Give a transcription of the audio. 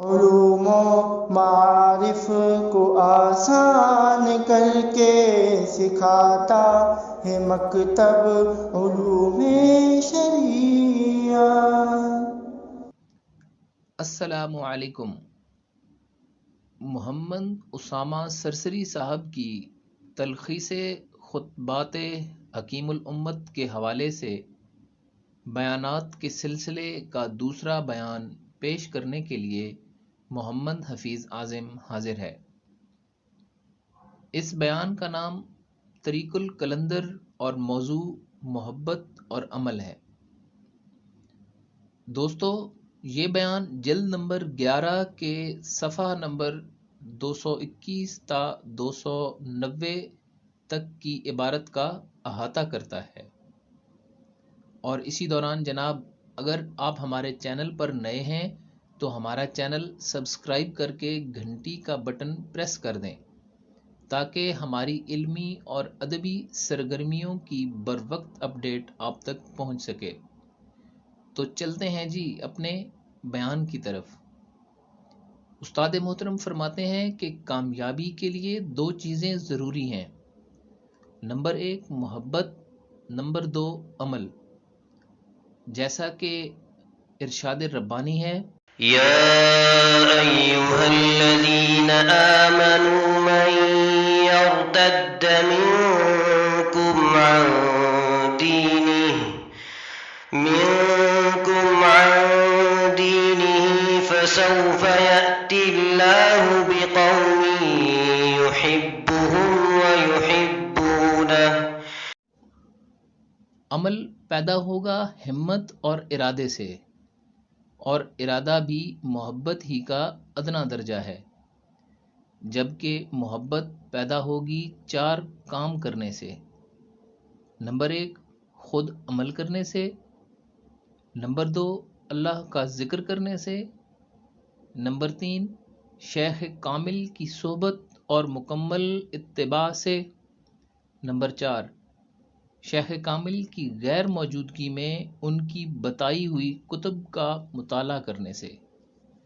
علوم و معارف کو آسان کر کے سکھاتا ہے مکتب علوم شریعہ۔ السلام علیکم۔ محمد اسامہ سرسری صاحب کی تلخیص خطبات حکیم الامت کے حوالے سے بیانات کے سلسلے کا دوسرا بیان پیش کرنے کے لیے محمد حفیظ اعظم حاضر ہے۔ اس بیان کا نام طریق القلندر اور موضوع محبت اور عمل ہے۔ دوستو، یہ بیان جلد نمبر 11 کے صفحہ نمبر 221 تا 290 تک کی عبارت کا احاطہ کرتا ہے، اور اسی دوران جناب اگر آپ ہمارے چینل پر نئے ہیں تو ہمارا چینل سبسکرائب کر کے گھنٹی کا بٹن پریس کر دیں تاکہ ہماری علمی اور ادبی سرگرمیوں کی بروقت اپڈیٹ آپ تک پہنچ سکے۔ تو چلتے ہیں جی اپنے بیان کی طرف۔ استاد محترم فرماتے ہیں کہ کامیابی کے لیے 2 چیزیں ضروری ہیں، نمبر 1 محبت، نمبر 2 عمل۔ جیسا کہ ارشاد ربانی ہے، یا ایھا الذین آمنوا من یرتد منکم عن دینہ فسوف یأتی اللہ بقوم یحبهم ویحبونہ۔ عمل پیدا ہوگا ہمت اور ارادے سے، اور ارادہ بھی محبت ہی کا ادنا درجہ ہے، جبکہ محبت پیدا ہوگی 4 کام کرنے سے۔ نمبر 1 خود عمل کرنے سے، نمبر 2 اللہ کا ذکر کرنے سے، نمبر 3 شیخ کامل کی صحبت اور مکمل اتباع سے، نمبر 4 شیخ کامل کی غیر موجودگی میں ان کی بتائی ہوئی کتب کا مطالعہ کرنے سے۔